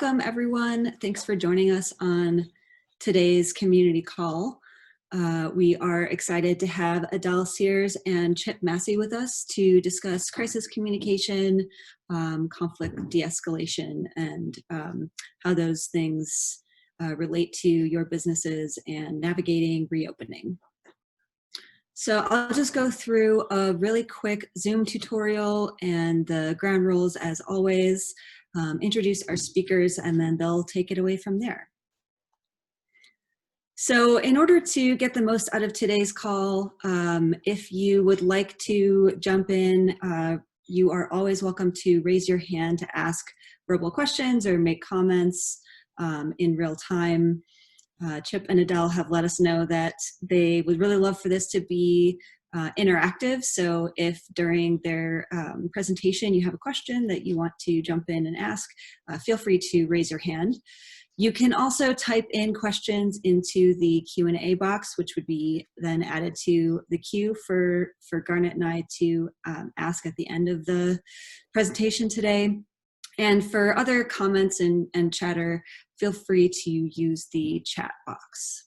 welcome everyone. Thanks for joining us on today's community call. We are excited to have Adele Cehrs and Chip Massey with us to discuss crisis communication, conflict de-escalation, and how those things relate to your businesses and navigating reopening. So I'll just go through a really quick Zoom tutorial and the ground rules as always, introduce our speakers, and then they'll take it away from there. So in order to get the most out of today's call, if you would like to jump in, you are always welcome to raise your hand to ask verbal questions or make comments in real time. Chip and Adele have let us know that they would really love for this to be interactive. So if during their presentation you have a question that you want to jump in and ask, feel free to raise your hand. You can also type in questions into the Q&A box, which would be then added to the queue for Garnet and I to ask at the end of the presentation today. And for other comments and chatter, feel free to use the chat box.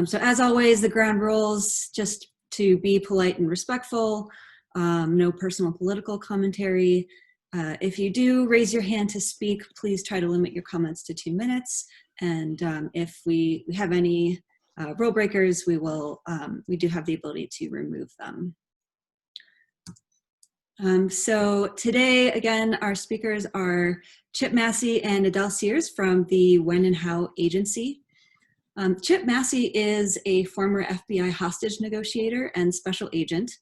So as always, the ground rules, just to be polite and respectful, no personal political commentary. If you do raise your hand to speak, please try to limit your comments to 2 minutes. And if we have any rule breakers, we do have the ability to remove them. So today, again, our speakers are Chip Massey and Adele Cehrs from the When and How Agency. Chip Massey is a former FBI hostage negotiator and special agent.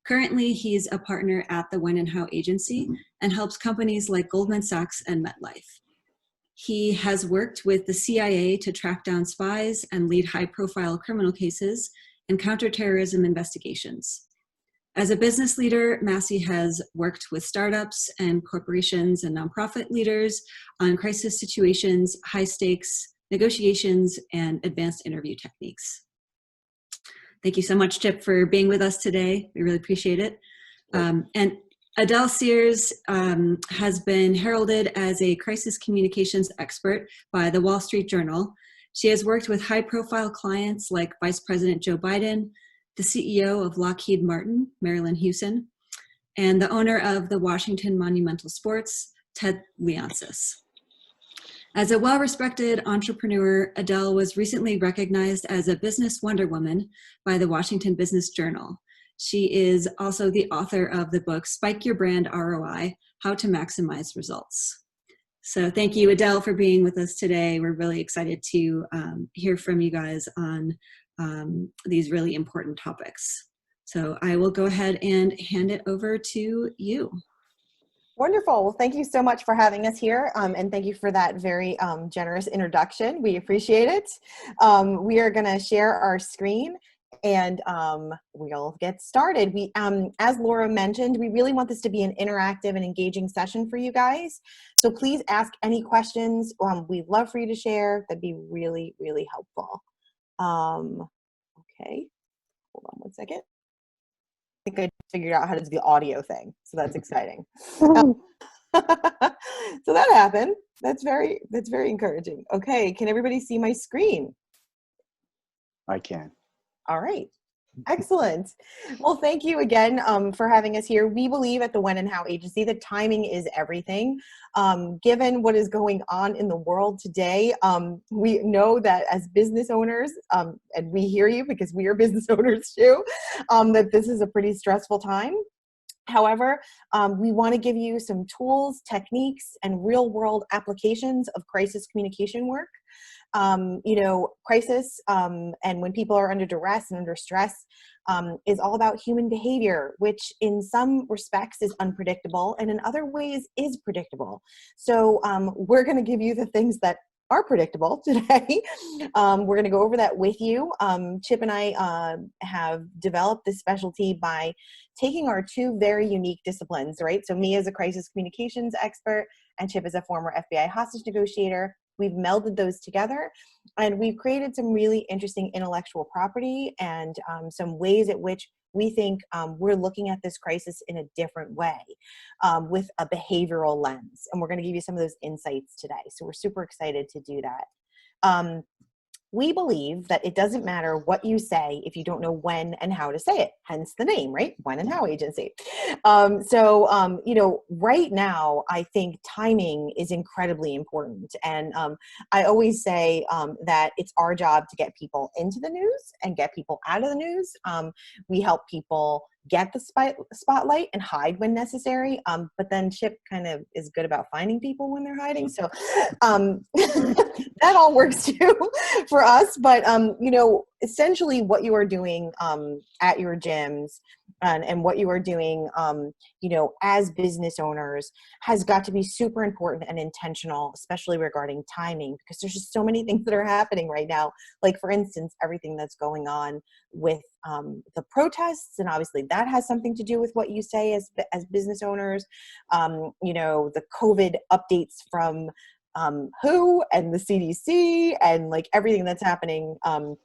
Currently, he's a partner at the When and How Agency and helps companies like Goldman Sachs and MetLife. He has worked with the CIA to track down spies and lead high-profile criminal cases and counterterrorism investigations. As a business leader, Massey has worked with startups and corporations and nonprofit leaders on crisis situations, high stakes, negotiations, and advanced interview techniques. Thank you so much, Chip, for being with us today. We really appreciate it. And Adele Cehrs has been heralded as a crisis communications expert by the Wall Street Journal. She has worked with high-profile clients like Vice President Joe Biden, the CEO of Lockheed Martin, Marilyn Houston, and the owner of the Washington Monumental Sports, Ted Leonsis. As a well-respected entrepreneur, Adele was recently recognized as a business Wonder Woman by the Washington Business Journal. She is also the author of the book, Spike Your Brand ROI, How to Maximize Results. So thank you, Adele, for being with us today. We're really excited to hear from you guys on these really important topics. So I will go ahead and hand it over to you. Wonderful. Well, thank you so much for having us here, and thank you for that very generous introduction. We appreciate it. We are going to share our screen, and we'll get started. As Laura mentioned, we really want this to be an interactive and engaging session for you guys. So please ask any questions. We'd love for you to share. That'd be really, really helpful. Okay, hold on one second. I think I figured out how to do the audio thing, so that's exciting. So that happened. That's very encouraging. Okay, can everybody see my screen? I can. All right. Excellent. Well, thank you again for having us here. We believe at the When and How Agency that timing is everything. Given what is going on in the world today, we know that as business owners, and we hear you because we are business owners too, that this is a pretty stressful time. However, we want to give you some tools, techniques, and real-world applications of crisis communication work. Crisis and when people are under duress and under stress is all about human behavior, which in some respects is unpredictable and in other ways is predictable. So we're going to give you the things that are predictable today. We're going to go over that with you. Chip and I have developed this specialty by taking our two very unique disciplines, right? So me as a crisis communications expert and Chip as a former FBI hostage negotiator. We've melded those together and we've created some really interesting intellectual property and some ways at which We think we're looking at this crisis in a different way, with a behavioral lens. And we're going to give you some of those insights today. So we're super excited to do that. We believe that it doesn't matter what you say if you don't know when and how to say it, hence the name, right? When and How Agency. Right now, I think timing is incredibly important. And I always say that it's our job to get people into the news and get people out of the news. We help people get the spotlight and hide when necessary. But then Chip kind of is good about finding people when they're hiding. So that all works too for us. But, essentially what you are doing at your gyms and what you are doing, as business owners has got to be super important and intentional, especially regarding timing, because there's just so many things that are happening right now. Like, for instance, everything that's going on with the protests, and obviously that has something to do with what you say as business owners. The COVID updates from WHO and the CDC, and like everything that's happening from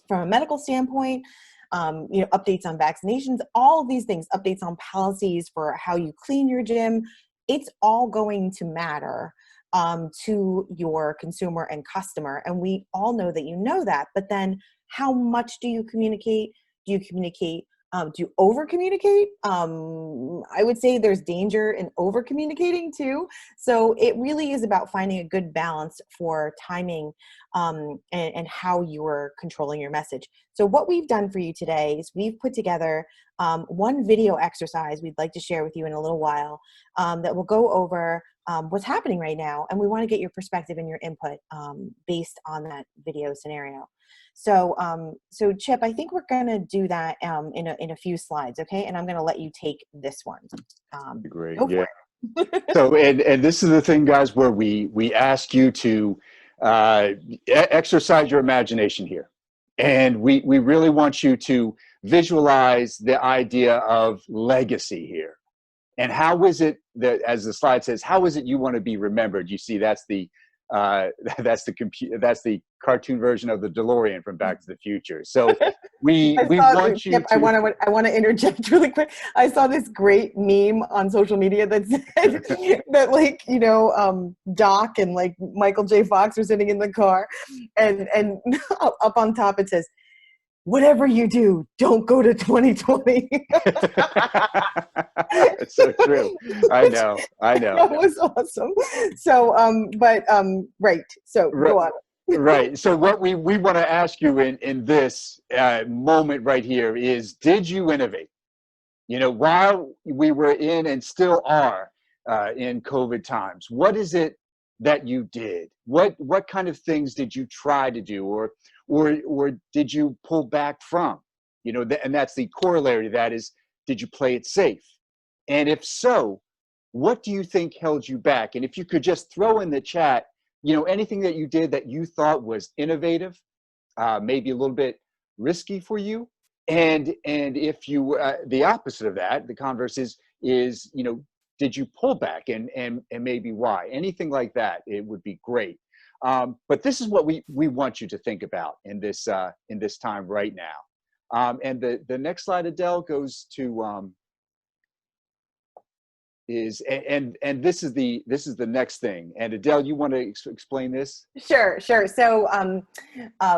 a medical standpoint. Updates on vaccinations, all of these things, updates on policies for how you clean your gym. It's all going to matter to your consumer and customer. And we all know that you know that, but then how much do you communicate? Do you communicate? Do you over communicate? I would say there's danger in over communicating too. So it really is about finding a good balance for timing and how you are controlling your message. So what we've done for you today is we've put together one video exercise we'd like to share with you in a little while that will go over what's happening right now. And we want to get your perspective and your input based on that video scenario. So Chip, I think we're going to do that in a few slides, okay? And I'm going to let you take this one. Great, yeah. So, and this is the thing, guys, where we ask you to exercise your imagination here. And we really want you to visualize the idea of legacy here. And how is it that, as the slide says, how is it you want to be remembered? You see, that's the cartoon version of the DeLorean from Back to the Future. So we want you to. I want to interject really quick. I saw this great meme on social media that said that Doc and like Michael J. Fox are sitting in the car, and up on top it says, "Whatever you do, don't go to 2020." It's so true. I know. That was awesome. So, right. So go on. Right. So what we want to ask you in this moment right here is, did you innovate? While we were in and still are in COVID times, what is it that you did? What kind of things did you try to do, or did you pull back from? And that's the corollary to that is, did you play it safe? And if so, what do you think held you back? And if you could just throw in the chat, anything that you did that you thought was innovative, maybe a little bit risky for you. And if you, the opposite of that, the converse is, did you pull back and maybe why? Anything like that, it would be great. But this is what we want you to think about in this time right now. And the next slide, Adele, goes to, and this is the next thing. And Adele, you want to explain this? Sure. So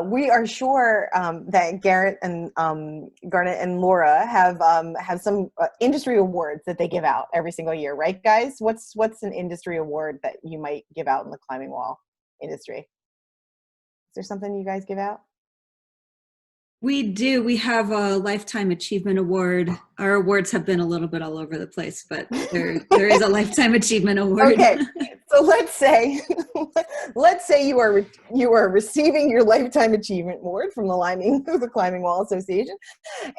we are sure that Garrett and Garnet and Laura have some industry awards that they give out every single year, right, guys? What's an industry award that you might give out in the climbing wall industry? Is there something you guys give out? We do. We have a Lifetime Achievement Award. Our awards have been a little bit all over the place, but there is a Lifetime Achievement Award. Okay, so let's say you are receiving your Lifetime Achievement Award from the Climbing Wall Association,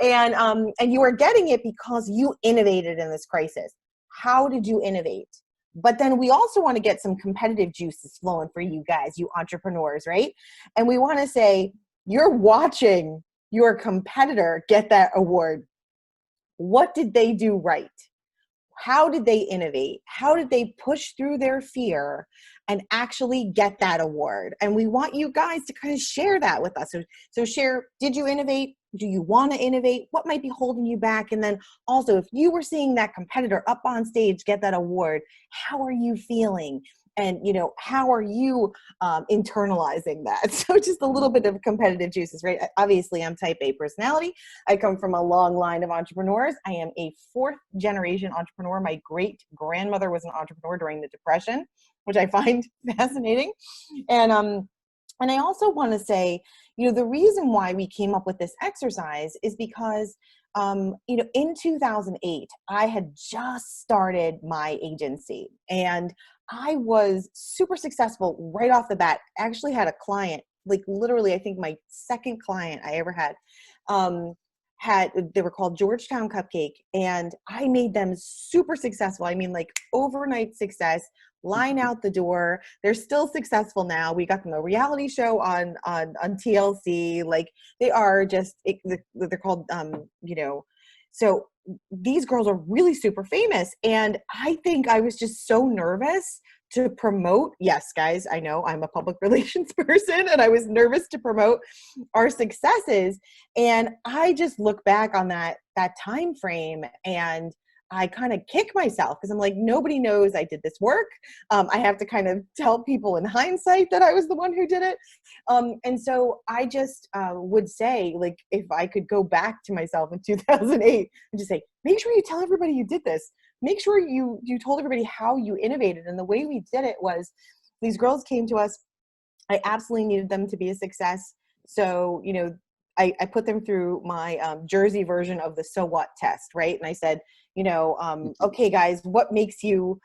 and you are getting it because you innovated in this crisis. How did you innovate? But then we also want to get some competitive juices flowing for you guys, you entrepreneurs, right? And we want to say, you're watching your competitor get that award. What did they do right? how did they innovate? How did they push through their fear and actually get that award? And we want you guys to kind of share that with us. So share, did you innovate? Do you want to innovate? What might be holding you back? And then also, if you were seeing that competitor up on stage get that award, how are you feeling? And, you know, how are you internalizing that? So just a little bit of competitive juices, right? Obviously, I'm type A personality. I come from a long line of entrepreneurs. I am a fourth generation entrepreneur. My great grandmother was an entrepreneur during the Depression, which I find fascinating. And I also want to say, you know, the reason why we came up with this exercise is because, you know, in 2008, I had just started my agency and I was super successful right off the bat. Actually had a client, like literally, I think my second client I ever had, they were called Georgetown Cupcake, and I made them super successful. I mean, like overnight success, line out the door. They're still successful now. We got them a reality show on TLC. Like they are just, they're called, you know, so these girls are really super famous. And I think I was just so nervous to promote. Yes, guys, I know I'm a public relations person and I was nervous to promote our successes. And I just look back on that time frame and I kind of kick myself because I'm like, nobody knows I did this work. I have to kind of tell people in hindsight that I was the one who did it. And so I just would say, like, if I could go back to myself in 2008 and just say, make sure you tell everybody you did this. Make sure you told everybody how you innovated. And the way we did it was these girls came to us. I absolutely needed them to be a success. So, you know, I put them through my Jersey version of the so what test, right? And I said, you know, okay, guys, what makes you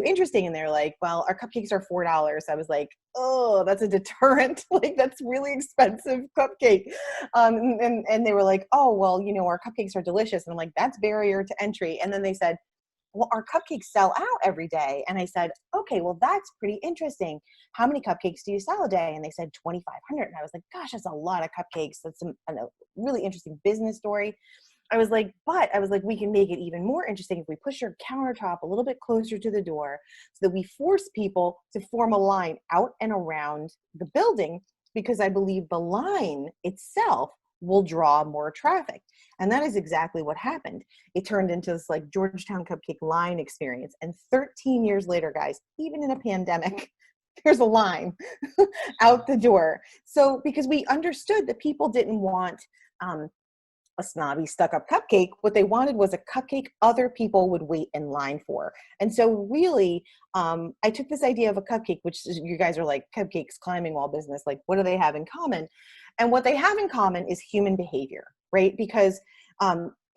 interesting? And they're like, well, our cupcakes are $4. I was like, oh, that's a deterrent. Like, that's really expensive cupcake. And they were like, oh, well, you know, our cupcakes are delicious. And I'm like, that's barrier to entry. And then they said, well, our cupcakes sell out every day. And I said, okay, well, that's pretty interesting. How many cupcakes do you sell a day? And they said 2,500. And I was like, gosh, that's a lot of cupcakes. That's a really interesting business story. I was like, we can make it even more interesting if we push your countertop a little bit closer to the door so that we force people to form a line out and around the building, because I believe the line itself will draw more traffic. And that is exactly what happened. It turned into this like Georgetown Cupcake line experience. And 13 years later, guys, even in a pandemic, there's a line out the door. So because we understood that people didn't want a snobby stuck-up cupcake. What they wanted was a cupcake other people would wait in line for. And so really, I took this idea of a cupcake, which you guys are like, cupcakes, climbing wall business, like what do they have in common? And what they have in common is human behavior, right? Because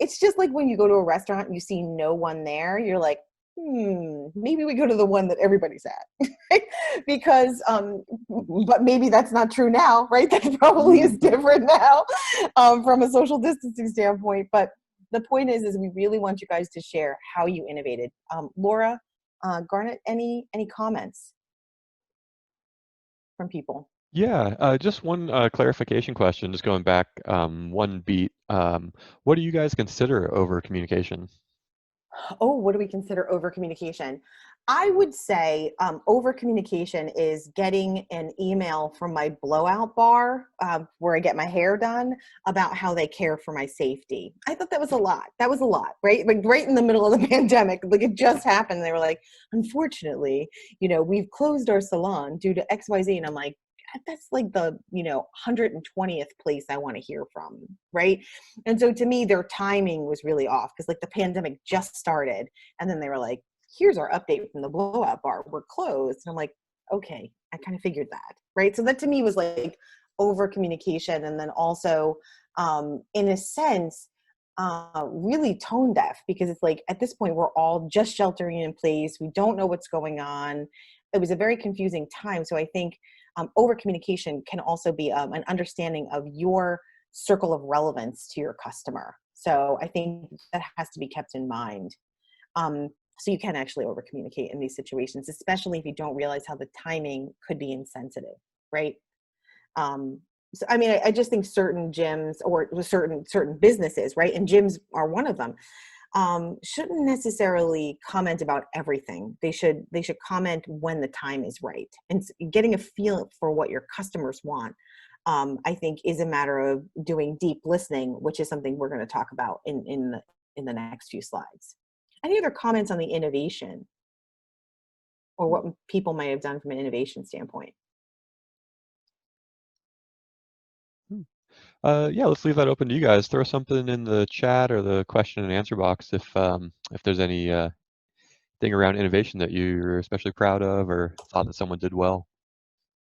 it's just like when you go to a restaurant and you see no one there, you're like, maybe we go to the one that everybody's at, right? Because, but maybe that's not true now, right? That probably is different now from a social distancing standpoint. But the point is we really want you guys to share how you innovated. Laura, Garnet, any comments from people? Yeah, just one clarification question, just going back one beat. What do you guys consider over communication? Oh, what do we consider over communication? I would say over communication is getting an email from my blowout bar where I get my hair done about how they care for my safety. I thought that was a lot. That was a lot, right? Like right in the middle of the pandemic, like it just happened. They were like, unfortunately, you know, we've closed our salon due to XYZ. And I'm like, that's like the, 120th place I want to hear from, right? And so to me, their timing was really off because like the pandemic just started. And then they were like, here's our update from the blowout bar. We're closed. And I'm like, okay, I kind of figured that, right? So that to me was like over communication. And then also, in a sense, really tone deaf, because it's like at this point, we're all just sheltering in place. We don't know what's going on. It was a very confusing time. So I think over communication can also be an understanding of your circle of relevance to your customer. So I think that has to be kept in mind. So you can actually over communicate in these situations, especially if you don't realize how the timing could be insensitive, right? So I mean, I just think certain gyms or certain businesses, right? And gyms are one of them. shouldn't necessarily comment about everything. They should comment when the time is right. And getting a feel for what your customers want, I think, is a matter of doing deep listening, which is something we're going to talk about in the next few slides. Any other comments on the innovation or what people might have done from an innovation standpoint? Yeah, let's leave that open to you guys. Throw something in the chat or the question and answer box if there's any thing around innovation that you're especially proud of or thought that someone did well.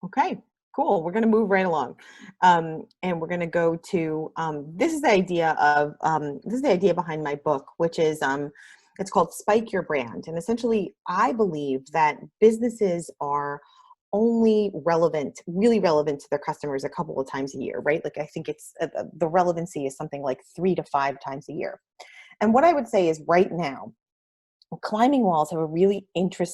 Okay, cool. We're going to move right along, and we're going to go to this is the idea behind my book, which is it's called Spike Your Brand. And essentially, I believe that businesses are only really relevant to their customers a couple of times a year, right? Like I think it's the relevancy is something like 3 to 5 times a year. And what I would say is right now, climbing wall gyms have a really interesting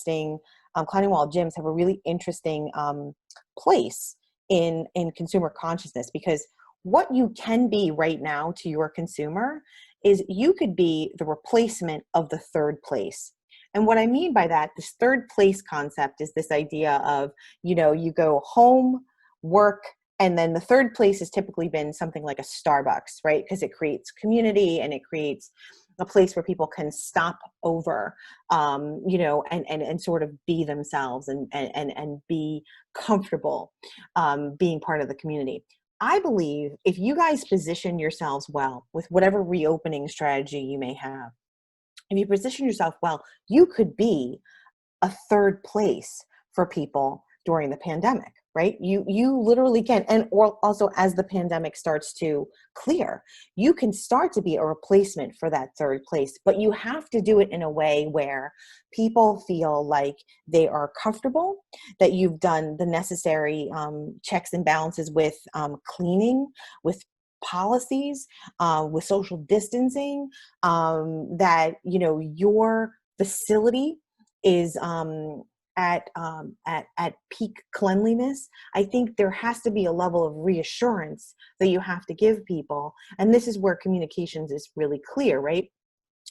place in consumer consciousness, because what you can be right now to your consumer is you could be the replacement of the third place. And what I mean by that, this third place concept is this idea of, you go home, work, and then the third place has typically been something like a Starbucks, right? Because it creates community and it creates a place where people can stop over, and sort of be themselves and be comfortable being part of the community. I believe if you guys position yourselves well with whatever reopening strategy you may have, if you position yourself well, you could be a third place for people during the pandemic, right? You literally can. And or also as the pandemic starts to clear, you can start to be a replacement for that third place, but you have to do it in a way where people feel like they are comfortable, that you've done the necessary checks and balances with cleaning, with policies, with social distancing, that your facility is at peak cleanliness. I think there has to be a level of reassurance that you have to give people, and this is where communications is really clear, right?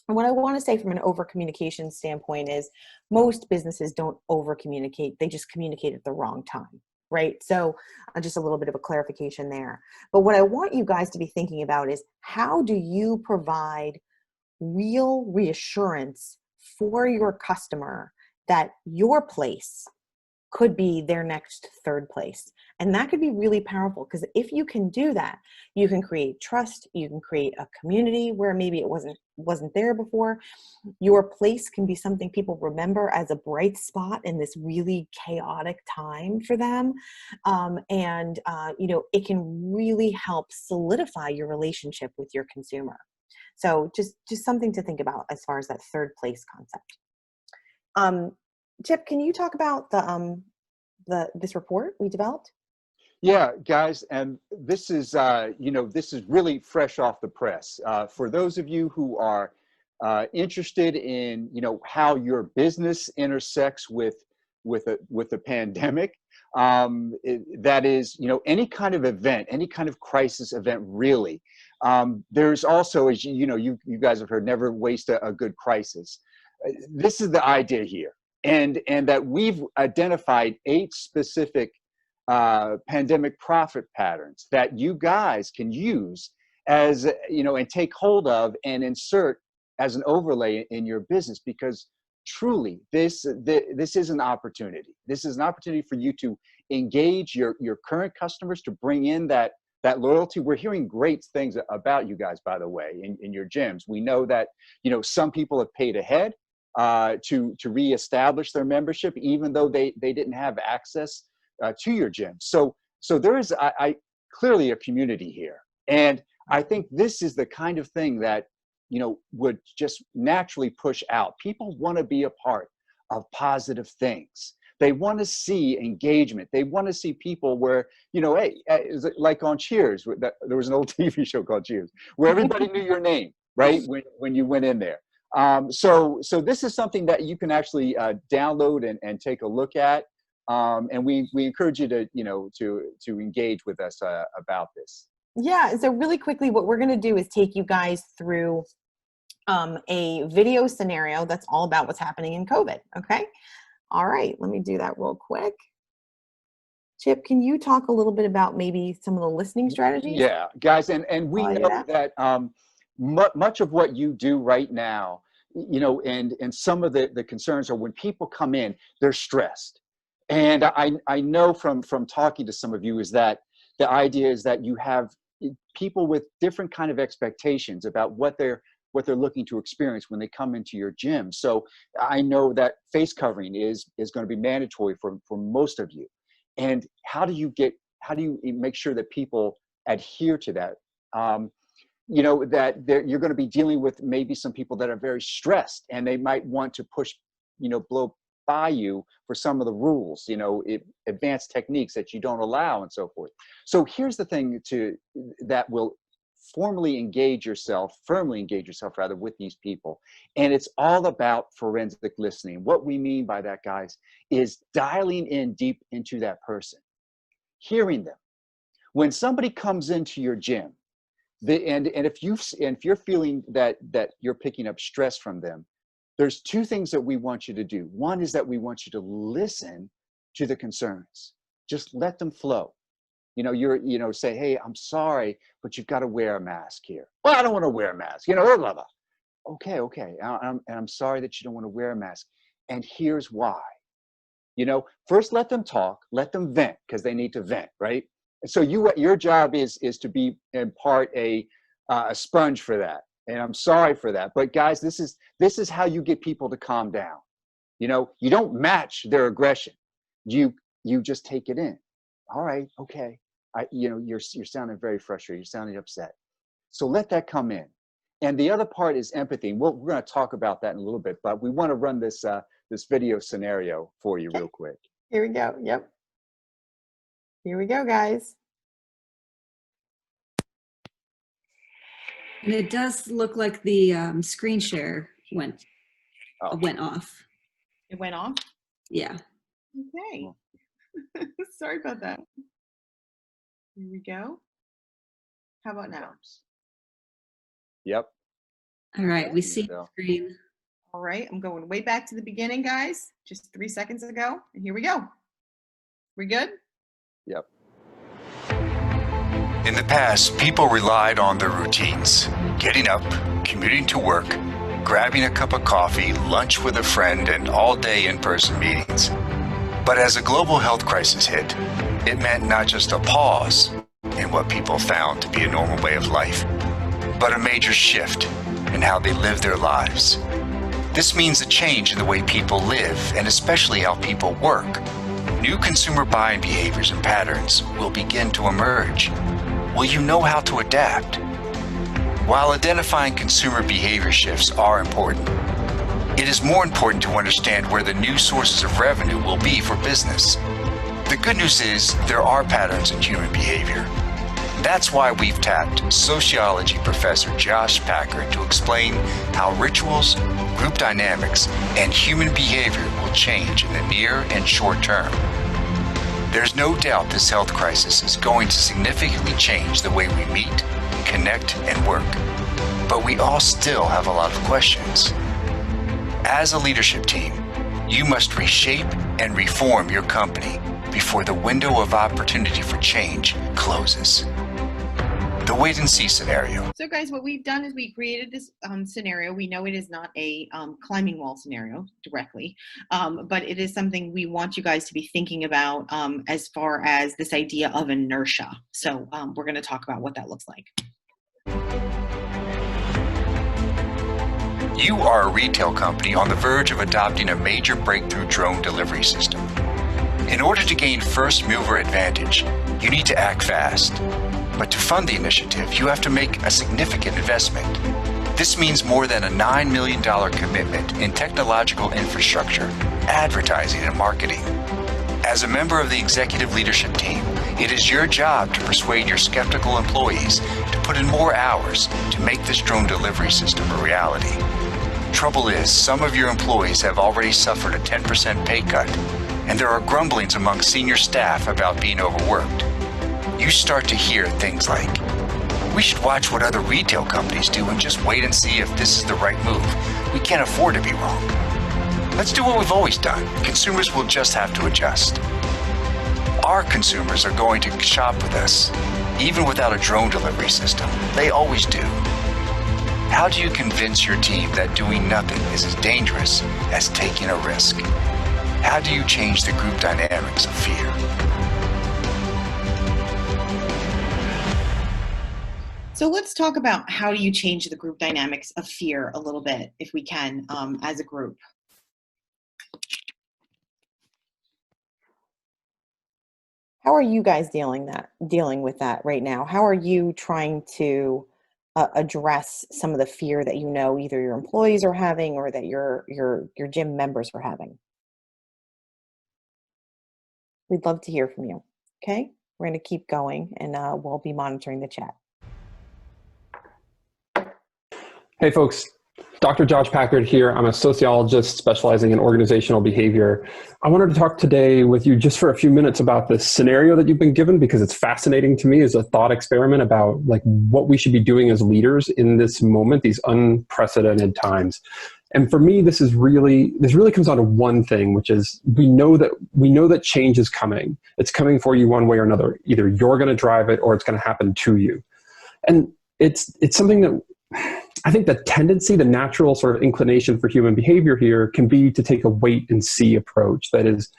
And what I want to say from an over communication standpoint is most businesses don't over communicate; they just communicate at the wrong time. Right? So just a little bit of a clarification there. But what I want you guys to be thinking about is, how do you provide real reassurance for your customer that your place could be their next third place? And that could be really powerful, because if you can do that, you can create trust, you can create a community where maybe it wasn't there before. Your place can be something people remember as a bright spot in this really chaotic time for them. It can really help solidify your relationship with your consumer. So just something to think about as far as that third place concept. Chip, can you talk about this report we developed? Yeah, guys, and this is this is really fresh off the press. For those of you who are interested in how your business intersects with the pandemic, that is any kind of event, any kind of crisis event, really. There's also, as you guys have heard, never waste a good crisis. This is the idea here, and that we've identified 8 specific pandemic profit patterns that you guys can use as and take hold of and insert as an overlay in your business, because truly this is an opportunity. This is an opportunity for you to engage your current customers, to bring in that loyalty. We're hearing great things about you guys, by the way, in your gyms. We know that some people have paid ahead to reestablish their membership, even though they didn't have access to your gym. So there is clearly a community here, and I think this is the kind of thing that would just naturally push out. People want to be a part of positive things. They want to see engagement. They want to see people where hey, like on Cheers, there was an old TV show called Cheers, where everybody knew your name, right, when you went in there. So this is something that you can actually download and take a look at. And we encourage you to to engage with us about this. Yeah. So really quickly, what we're going to do is take you guys through a video scenario that's all about what's happening in COVID. Okay. All right. Let me do that real quick. Chip, can you talk a little bit about maybe some of the listening strategies? Yeah, guys, and we know that much of what you do right now, you know, and some of the concerns are when people come in, they're stressed. And I know from talking to some of you is that the idea is that you have people with different kind of expectations about what they're looking to experience when they come into your gym. So I know that face covering is going to be mandatory for most of you. And how do you make sure that people adhere to that? You know, that you're going to be dealing with maybe some people that are very stressed and they might want to push, you know, blow by you for some of the rules, you know, advanced techniques that you don't allow and so forth. So here's the thing that will firmly engage yourself rather with these people. And it's all about forensic listening. What we mean by that, guys, is dialing in deep into that person, hearing them. When somebody comes into your gym, and if you're feeling that you're picking up stress from them, there's two things that we want you to do. One is that we want you to listen to the concerns. Just let them flow. You know, say, hey, I'm sorry, but you've got to wear a mask here. Well, I don't want to wear a mask. You know, blah, blah, blah. Okay. And I'm sorry that you don't want to wear a mask. And here's why. You know, first let them talk, let them vent, because they need to vent, right? And so your job is to be in part a sponge for that. And I'm sorry for that. But guys, this is how you get people to calm down. You know, you don't match their aggression. You just take it in. All right, okay. You're sounding very frustrated. You're sounding upset. So let that come in. And the other part is empathy. We're going to talk about that in a little bit, but we want to run this video scenario for you real quick. Here we go. Yep. Here we go, guys. And it does look like the screen share went off. It went off? Yeah. Okay. Sorry about that. Here we go. How about now? Yep. All right, we see the screen. All right, I'm going way back to the beginning, guys. Just 3 seconds ago, and here we go. We good? Yep. In the past, people relied on their routines. Getting up, commuting to work, grabbing a cup of coffee, lunch with a friend, and all-day in-person meetings. But as a global health crisis hit, it meant not just a pause in what people found to be a normal way of life, but a major shift in how they live their lives. This means a change in the way people live, and especially how people work. New consumer buying behaviors and patterns will begin to emerge. Will you know how to adapt? While identifying consumer behavior shifts are important, it is more important to understand where the new sources of revenue will be for business. The good news is there are patterns in human behavior. That's why we've tapped sociology professor Josh Packer to explain how rituals, group dynamics, and human behavior will change in the near and short term. There's no doubt this health crisis is going to significantly change the way we meet, connect, and work. But we all still have a lot of questions. As a leadership team, you must reshape and reform your company before the window of opportunity for change closes. The wait and see scenario. So guys, what we've done is we created this scenario. We know it is not a climbing wall scenario directly, but it is something we want you guys to be thinking about as far as this idea of inertia. So we're going to talk about what that looks like. You are a retail company on the verge of adopting a major breakthrough drone delivery system. In order to gain first mover advantage, you need to act fast. But to fund the initiative, you have to make a significant investment. This means more than a $9 million commitment in technological infrastructure, advertising, and marketing. As a member of the executive leadership team, it is your job to persuade your skeptical employees to put in more hours to make this drone delivery system a reality. Trouble is, some of your employees have already suffered a 10% pay cut, and there are grumblings among senior staff about being overworked. You start to hear things like, We should watch what other retail companies do and just wait and see if this is the right move. We can't afford to be wrong. Let's do what we've always done. Consumers will just have to adjust. Our consumers are going to shop with us, even without a drone delivery system. They always do. How do you convince your team that doing nothing is as dangerous as taking a risk? How do you change the group dynamics of fear? So let's talk about how do you change the group dynamics of fear a little bit, if we can, as a group. How are you guys dealing with that right now? How are you trying to address some of the fear that you know either your employees are having or that your gym members are having? We'd love to hear from you. Okay, we're going to keep going, and we'll be monitoring the chat. Hey folks, Dr. Josh Packard here. I'm a sociologist specializing in organizational behavior. I wanted to talk today with you just for a few minutes about the scenario that you've been given, because it's fascinating to me as a thought experiment about like what we should be doing as leaders in this moment, these unprecedented times. And for me, this really comes down to one thing, which is we know that change is coming. It's coming for you one way or another. Either you're going to drive it or it's going to happen to you. And it's something that I think the tendency, the natural sort of inclination for human behavior here can be to take a wait and see approach. That is,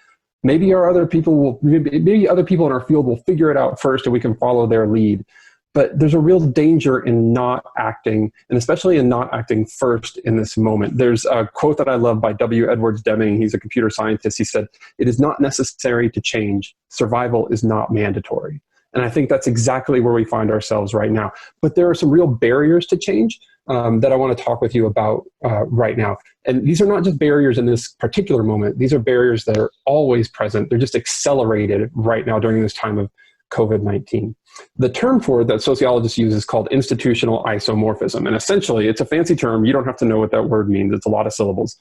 maybe other people in our field will figure it out first and we can follow their lead. But there's a real danger in not acting, and especially in not acting first in this moment. There's a quote that I love by W. Edwards Deming. He's a computer scientist. He said, "It is not necessary to change. Survival is not mandatory." And I think that's exactly where we find ourselves right now. But there are some real barriers to change that I want to talk with you about right now. And these are not just barriers in this particular moment. These are barriers that are always present. They're just accelerated right now during this time of COVID-19. The term for it that sociologists use is called institutional isomorphism. And essentially, it's a fancy term. You don't have to know what that word means. It's a lot of syllables.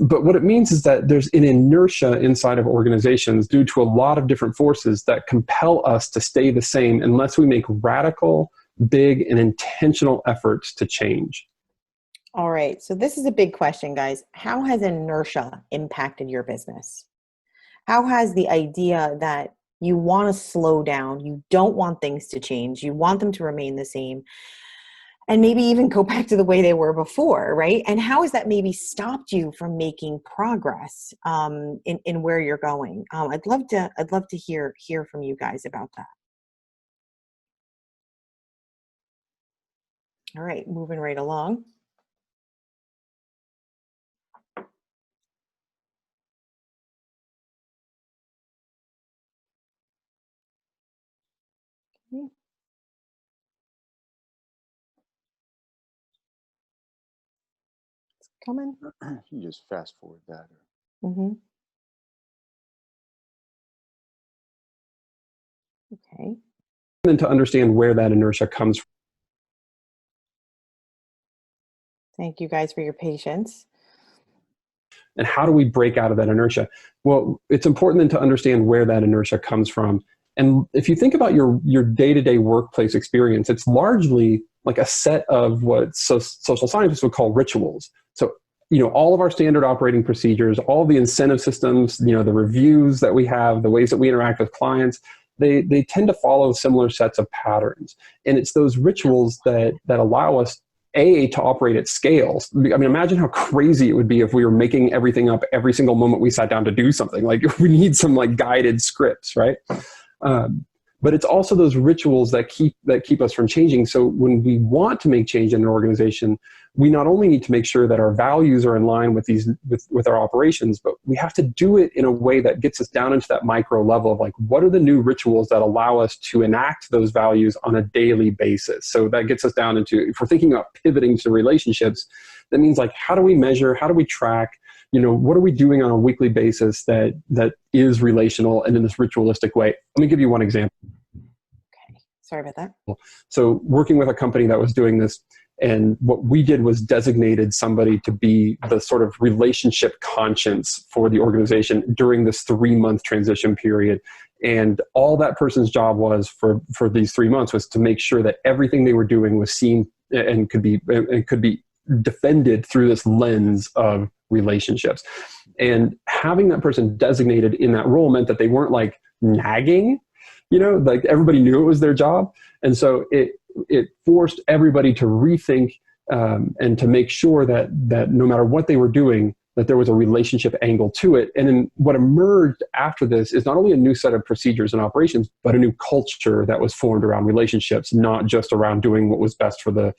But what it means is that there's an inertia inside of organizations due to a lot of different forces that compel us to stay the same unless we make radical, big, and intentional efforts to change. All right. So this is a big question, guys. How has inertia impacted your business? How has the idea that you want to slow down, you don't want things to change, you want them to remain the same, and maybe even go back to the way they were before, right? And how has that maybe stopped you from making progress in where you're going? I'd love to hear from you guys about that. All right, moving right along. Okay. It's coming. You just fast forward that. Mm-hmm. Okay. And to understand where that inertia comes from. Thank you guys for your patience. And how do we break out of that inertia? Well, it's important then to understand where that inertia comes from. And if you think about your day-to-day workplace experience, it's largely like a set of what social scientists would call rituals. So, all of our standard operating procedures, all the incentive systems, the reviews that we have, the ways that we interact with clients, they tend to follow similar sets of patterns. And it's those rituals that allow us to operate at scales. I mean, imagine how crazy it would be if we were making everything up every single moment we sat down to do something. Like we need some like guided scripts, right? But it's also those rituals that keep us from changing. So when we want to make change in an organization, we not only need to make sure that our values are in line with our operations, but we have to do it in a way that gets us down into that micro level of like, what are the new rituals that allow us to enact those values on a daily basis? So that gets us down into, if we're thinking about pivoting to relationships, that means like, how do we measure? How do we track? What are we doing on a weekly basis that is relational and in this ritualistic way? Let me give you one example. Okay, sorry about that. So working with a company that was doing this, and what we did was designated somebody to be the sort of relationship conscience for the organization during this 3-month transition period. And all that person's job was for these 3 months was to make sure that everything they were doing was seen and could be defended through this lens of relationships. And having that person designated in that role meant that they weren't like nagging, like everybody knew it was their job. And so it forced everybody to rethink and to make sure that no matter what they were doing, that there was a relationship angle to it. And then what emerged after this is not only a new set of procedures and operations, but a new culture that was formed around relationships, not just around doing what was best for the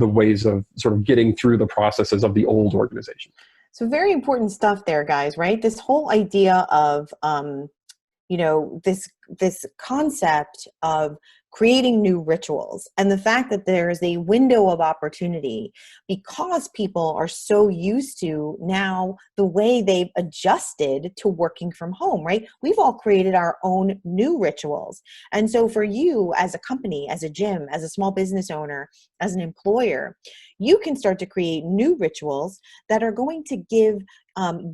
ways of sort of getting through the processes of the old organization. So very important stuff there, guys, right? This whole idea of, this concept of creating new rituals, and the fact that there is a window of opportunity because people are so used to now the way they've adjusted to working from home, right? We've all created our own new rituals. And so for you as a company, as a gym, as a small business owner, as an employer, you can start to create new rituals that are going to give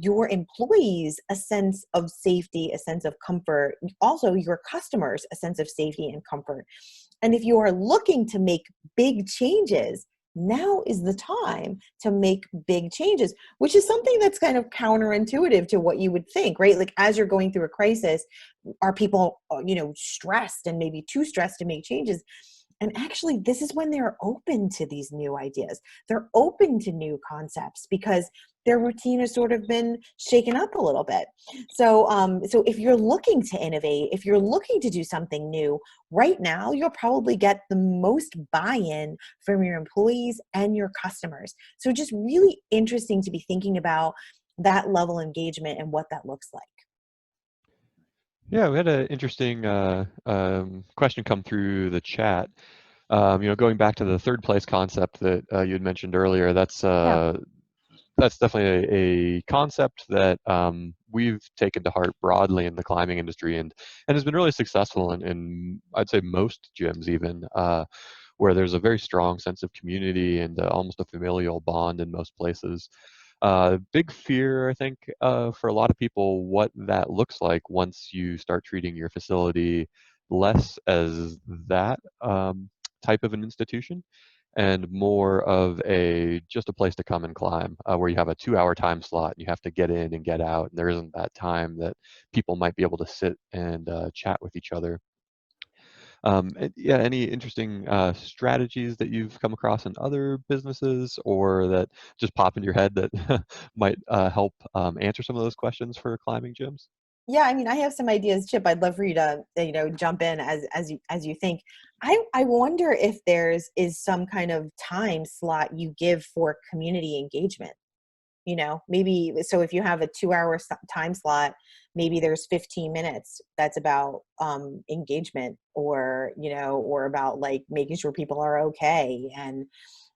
your employees a sense of safety, a sense of comfort, also your customers a sense of safety and comfort. And if you are looking to make big changes, now is the time to make big changes, which is something that's kind of counterintuitive to what you would think, right? Like as you're going through a crisis, are people, stressed and maybe too stressed to make changes? And actually, this is when they're open to these new ideas. They're open to new concepts because their routine has sort of been shaken up a little bit. So if you're looking to innovate, if you're looking to do something new, right now, you'll probably get the most buy-in from your employees and your customers. So just really interesting to be thinking about that level of engagement and what that looks like. Yeah, we had an interesting question come through the chat. Going back to the third place concept that you had mentioned earlier, that's definitely a concept that we've taken to heart broadly in the climbing industry and has been really successful in I'd say most gyms even, where there's a very strong sense of community and almost a familial bond in most places. Big fear, I think, for a lot of people, what that looks like once you start treating your facility less as that type of an institution and more of just a place to come and climb, where you have a 2-hour time slot and you have to get in and get out, and there isn't that time that people might be able to sit and chat with each other. Any interesting strategies that you've come across in other businesses or that just pop into your head that might help answer some of those questions for climbing gyms? Yeah, I mean, I have some ideas, Chip. I'd love for you to, jump in as you think. I wonder if is some kind of time slot you give for community engagement. Maybe, so if you have a 2-hour time slot, maybe there's 15 minutes that's about engagement or about like making sure people are okay and,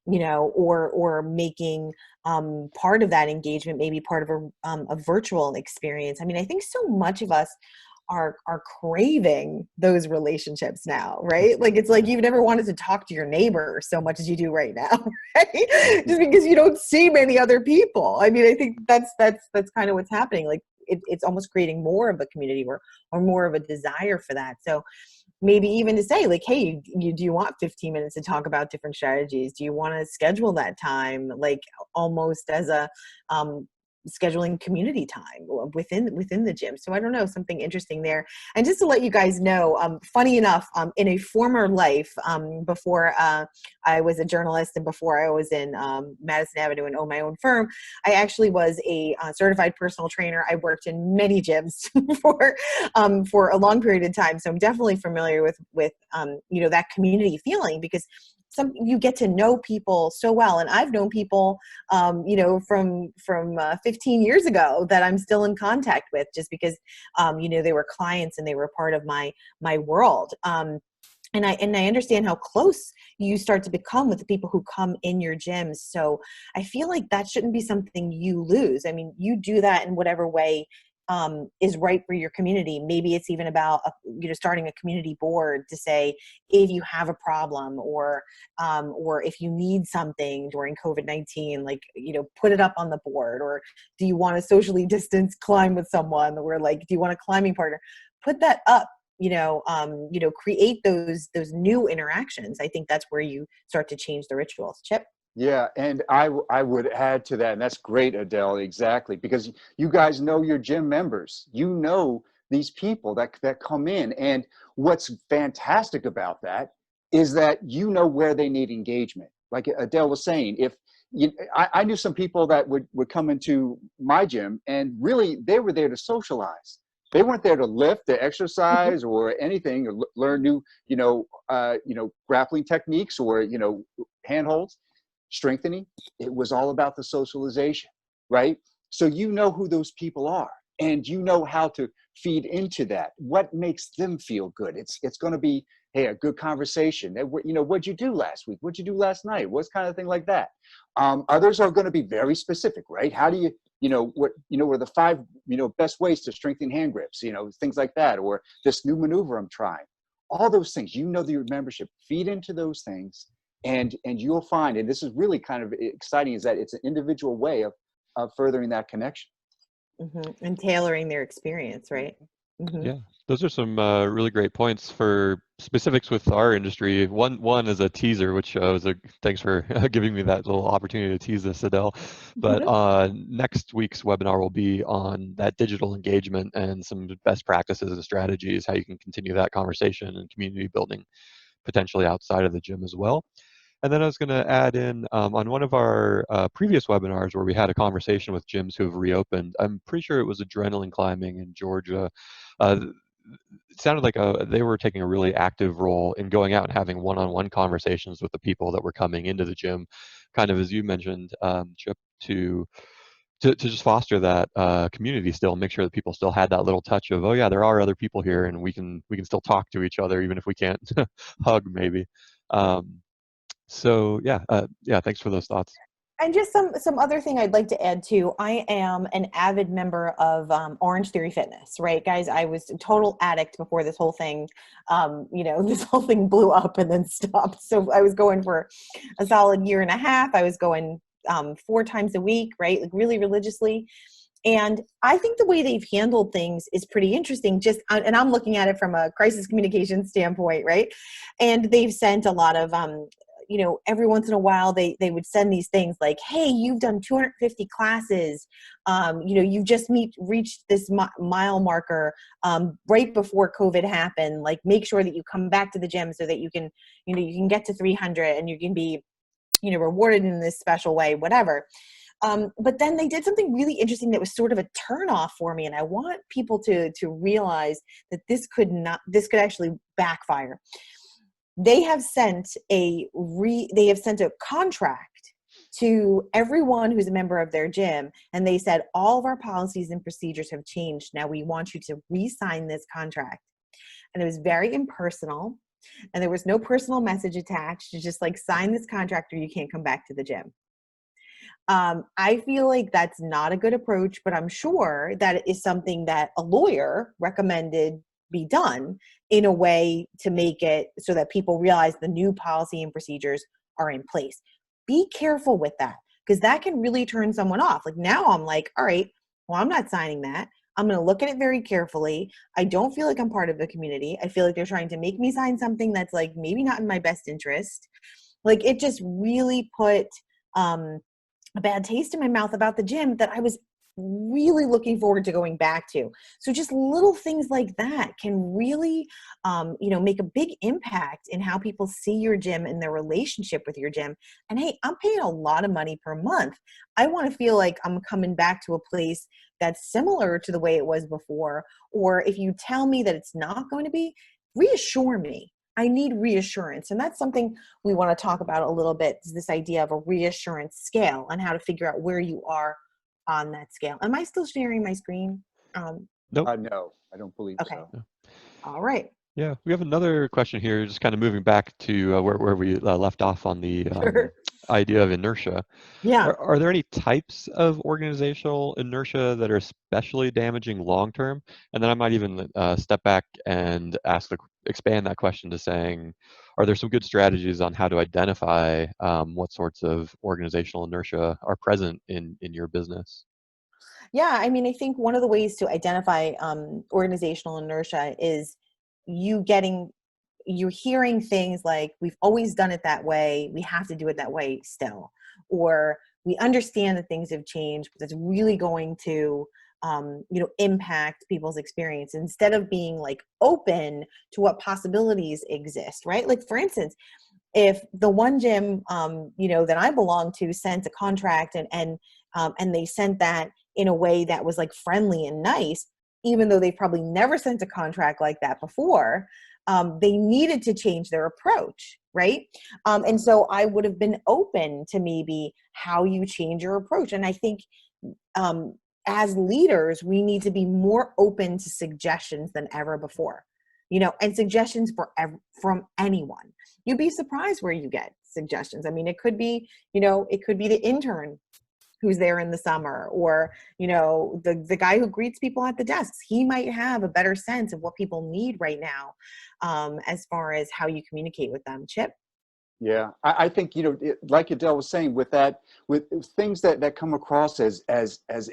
or making part of that engagement, maybe part of a virtual experience. I mean, I think so much of us are craving those relationships now, right? Like, it's like you've never wanted to talk to your neighbor so much as you do right now, right? Just because you don't see many other people. I mean, I think that's kind of what's happening. Like it's almost creating more of a community or more of a desire for that. So maybe even to say like, hey, do you want 15 minutes to talk about different strategies? Do you want to schedule that time, like almost as a scheduling community time within the gym? So I don't know, something interesting there. And just to let you guys know, funny enough, in a former life, before I was a journalist and before I was in Madison Avenue and owned my own firm, I actually was a certified personal trainer. I worked in many gyms for a long period of time. So I'm definitely familiar with that community feeling, because you get to know people so well. And I've known people, from 15 years ago that I'm still in contact with, just because, they were clients and they were part of my world. And I understand how close you start to become with the people who come in your gyms. So I feel like that shouldn't be something you lose. I mean, you do that in whatever way is right for your community. Maybe it's even about starting a community board to say, if you have a problem or if you need something during COVID-19, like, put it up on the board. Or do you want to socially distance climb with someone, or like, do you want a climbing partner? Put that up. Create those new interactions. I think that's where you start to change the rituals. Chip? Yeah, and I would add to that, and that's great, Adele, exactly, because you guys know your gym members. You know these people that come in, and what's fantastic about that is that you know where they need engagement. Like Adele was saying, I knew some people that would come into my gym, and really they were there to socialize. They weren't there to lift, to exercise, or anything, or learn new, grappling techniques, or handholds. Strengthening. It was all about the socialization, right? So you know who those people are, and you know how to feed into that. What makes them feel good? It's going to be, hey, a good conversation. What'd you do last week? What'd you do last night? What's kind of thing like that. Others are going to be very specific, right? How do you, what are the 5 best ways to strengthen hand grips? Things like that, or this new maneuver I'm trying. All those things. Your membership feed into those things. And you'll find, and this is really kind of exciting, is that it's an individual way of furthering that connection. And tailoring their experience, right? Yeah, those are some really great points for specifics with our industry. One is a teaser, which thanks for giving me that little opportunity to tease this, Adele. But next week's webinar will be on that digital engagement and some best practices and strategies, how you can continue that conversation and community building potentially outside of the gym as well. And then I was going to add in on one of our previous webinars where we had a conversation with gyms who have reopened. I'm pretty sure it was adrenaline climbing in Georgia. It sounded like they were taking a really active role in going out and having one-on-one conversations with the people that were coming into the gym, kind of as you mentioned, Chip, to just foster that community still, make sure that people still had that little touch of, oh yeah, there are other people here, and we can still talk to each other even if we can't hug maybe. So yeah, thanks for those thoughts. And just some other thing I'd like to add too. I am an avid member of Orange Theory Fitness, right, guys? I was a total addict before this whole thing, this whole thing blew up and then stopped. So I was going for a solid 1.5 years. I was going 4 times a week, right, like really religiously. And I think the way they've handled things is pretty interesting. And I'm looking at it from a crisis communication standpoint, right? And they've sent a lot of every once in a while they would send these things like, hey, you've done 250 classes. You've just reached this mile marker right before COVID happened. Like, make sure that you come back to the gym so that you can get to 300 and you can be, rewarded in this special way, whatever. But then they did something really interesting that was sort of a turnoff for me. And I want people to realize that this could actually backfire. They have sent a contract to everyone who's a member of their gym, and they said, all of our policies and procedures have changed. Now we want you to re-sign this contract. And it was very impersonal, and there was no personal message attached. It's just like, sign this contract or you can't come back to the gym. I feel like that's not a good approach, but I'm sure that it is something that a lawyer recommended be done in a way to make it so that people realize the new policy and procedures are in place. Be careful with that, because that can really turn someone off. Like, now I'm like, all right, well, I'm not signing that. I'm going to look at it very carefully. I don't feel like I'm part of the community. I feel like they're trying to make me sign something that's like maybe not in my best interest. Like, it just really put a bad taste in my mouth about the gym that I was really looking forward to going back to. So just little things like that can really, make a big impact in how people see your gym and their relationship with your gym. And hey, I'm paying a lot of money per month. I want to feel like I'm coming back to a place that's similar to the way it was before. Or if you tell me that it's not going to be, reassure me. I need reassurance. And that's something we want to talk about a little bit, is this idea of a reassurance scale and how to figure out where you are on that scale. Am I still sharing my screen? Nope. No, I don't believe so. No. All right. Yeah, we have another question here, just kind of moving back to where we left off on the idea of inertia. Yeah. Are there any types of organizational inertia that are especially damaging long term? And then I might even step back and expand that question to saying, are there some good strategies on how to identify what sorts of organizational inertia are present in your business? Yeah, I mean, I think one of the ways to identify organizational inertia is you getting, you're hearing things like, we've always done it that way, we have to do it that way still. Or we understand that things have changed, but it's really going to, impact people's experience, instead of being like open to what possibilities exist, right? Like, for instance, if the one gym, that I belong to sent a contract and they sent that in a way that was like friendly and nice, even though they've probably never sent a contract like that before, they needed to change their approach, right? And so I would have been open to maybe how you change your approach. And I think as leaders, we need to be more open to suggestions than ever before, and suggestions from anyone. You'd be surprised where you get suggestions. I mean, it could be, it could be the intern who's there in the summer, or, the guy who greets people at the desks. He might have a better sense of what people need right now, as far as how you communicate with them. Chip? Yeah, I think, like Adele was saying, with things that come across as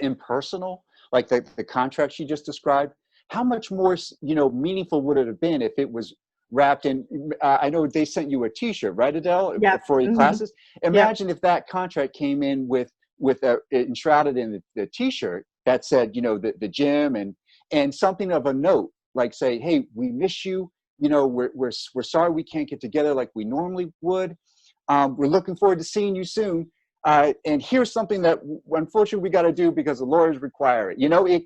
impersonal, like the contract she just described, how much more, meaningful would it have been if it was wrapped in, I know they sent you a t-shirt, right, Adele, Yep. for your classes? Imagine Yep. if that contract came in with enshrouded in the t-shirt that said, the gym and something of a note, like say, hey, we miss you. We're sorry we can't get together like we normally would. We're looking forward to seeing you soon. And here's something that unfortunately we got to do because the lawyers require it.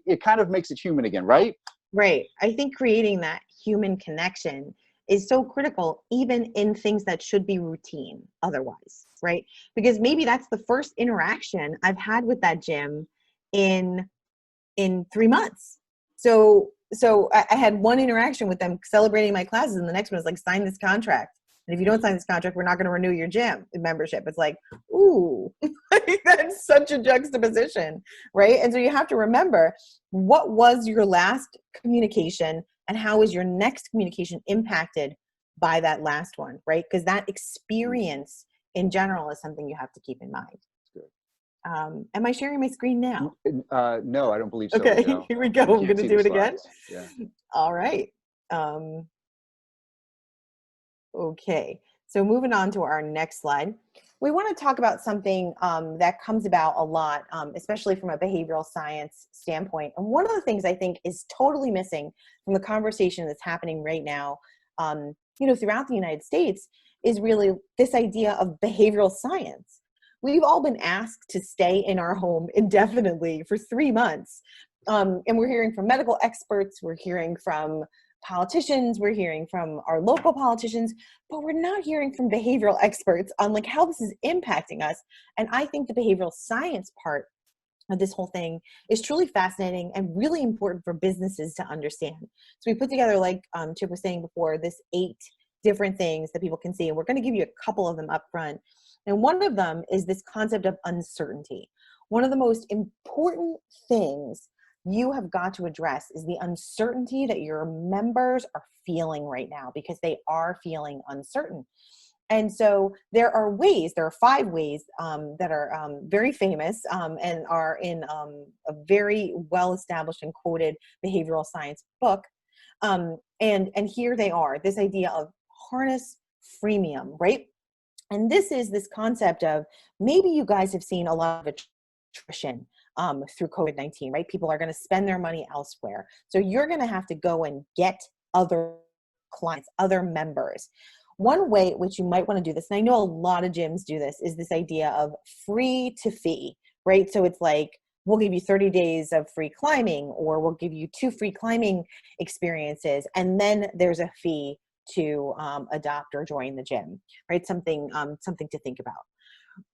It kind of makes it human again, right? Right. I think creating that human connection is so critical, even in things that should be routine otherwise, right? Because maybe that's the first interaction I've had with that gym in 3 months. So I had one interaction with them celebrating my classes, and the next one was like, sign this contract. And if you don't sign this contract, we're not going to renew your gym membership. It's like, ooh, that's such a juxtaposition, right? And so you have to remember, what was your last communication and how is your next communication impacted by that last one, right? Because that experience in general is something you have to keep in mind. Am I sharing my screen now? No, I don't believe so. Okay, No. here we go. I'm going to do it again. Yeah. All right. Okay, so moving on to our next slide, we want to talk about something that comes about a lot, especially from a behavioral science standpoint. And one of the things I think is totally missing from the conversation that's happening right now, throughout the United States, is really this idea of behavioral science. We've all been asked to stay in our home indefinitely for 3 months. And we're hearing from medical experts, we're hearing from politicians, we're hearing from our local politicians, but we're not hearing from behavioral experts on like how this is impacting us. And I think the behavioral science part of this whole thing is truly fascinating and really important for businesses to understand. So we put together, like Chip was saying before, this 8 different things that people can see, and we're going to give you a couple of them up front. And one of them is this concept of uncertainty. One of the most important things you have got to address is the uncertainty that your members are feeling right now, because they are feeling uncertain. And so there are 5 ways that are very famous and are in a very well-established and quoted behavioral science book. And here they are, this idea of harness freemium, right? And this is this concept of, maybe you guys have seen a lot of attrition through COVID-19, right? People are going to spend their money elsewhere. So you're going to have to go and get other clients, other members. One way which you might want to do this, and I know a lot of gyms do this, is this idea of free to fee, right? So it's like, we'll give you 30 days of free climbing, or we'll give you 2 free climbing experiences, and then there's a fee to adopt or join the gym, right? Something to think about.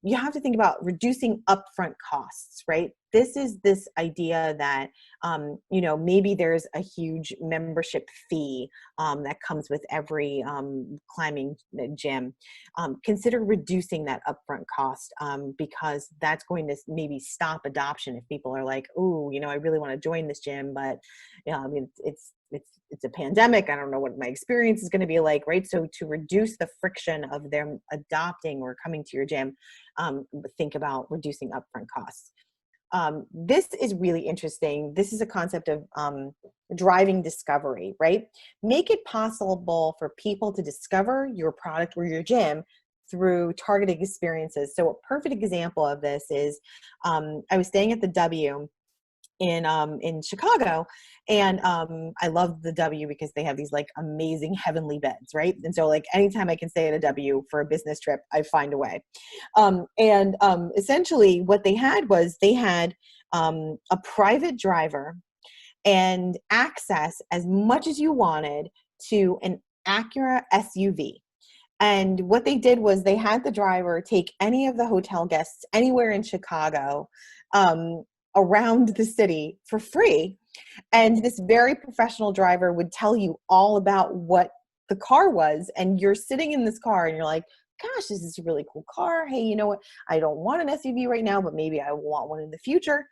You have to think about reducing upfront costs, right? this is this idea that, you know, maybe there's a huge membership fee that comes with every climbing gym. Consider reducing that upfront cost, because that's going to maybe stop adoption if people are like, oh, you know, I really want to join this gym, but I mean, it's a pandemic. I don't know what my experience is going to be like, right? So to reduce the friction of them adopting or coming to your gym, think about reducing upfront costs. This is really interesting. This is a concept of driving discovery, right? Make it possible for people to discover your product or your gym through targeted experiences. So a perfect example of this is I was staying at the W in Chicago, and I love the W because they have these like amazing heavenly beds, right? And so like anytime I can stay at a W for a business trip, I find a way. Essentially what they had was they had a private driver and access as much as you wanted to an Acura SUV. And what they did was they had the driver take any of the hotel guests anywhere in Chicago around the city for free. And this very professional driver would tell you all about what the car was. And you're sitting in this car and you're like, gosh, this is a really cool car. Hey, you know what? I don't want an SUV right now, but maybe I will want one in the future.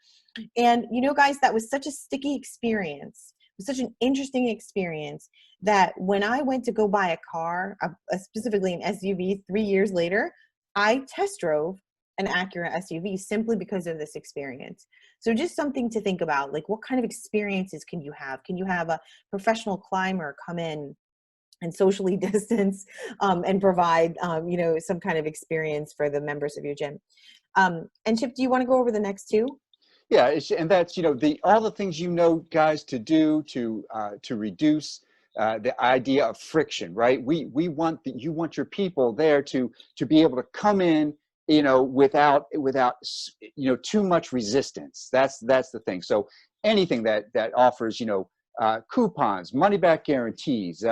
And you know, guys, that was such a sticky experience. It was such an interesting experience that when I went to go buy a car, specifically an SUV 3 years later, I test drove an Acura SUV simply because of this experience. So just something to think about, like what kind of experiences can you have? Can you have a professional climber come in and socially distance and provide, you know, some kind of experience for the members of your gym? And Chip, do you want to go over the next two? Yeah, and that's, you know, all the things, you know, guys, to do to reduce the idea of friction, right? You want your people there to be able to come in, you know, without you know, too much resistance. That's the thing. So anything that offers, you know, coupons, money back guarantees,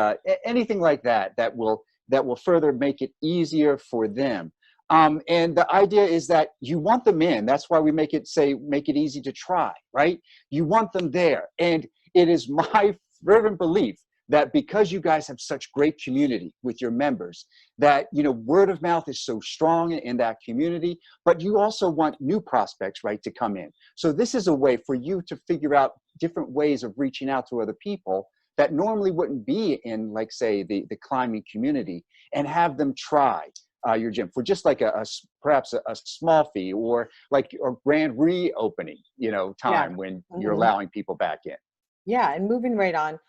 anything like that will further make it easier for them. And the idea is that you want them in. That's why we make it easy to try, right? You want them there. And it is my fervent belief that because you guys have such great community with your members, that, you know, word of mouth is so strong in that community, but you also want new prospects, right, to come in. So this is a way for you to figure out different ways of reaching out to other people that normally wouldn't be in, like, say, the climbing community, and have them try your gym for just like perhaps a small fee, or like a grand reopening, you know, time when you're allowing people back in. Yeah, and moving right on,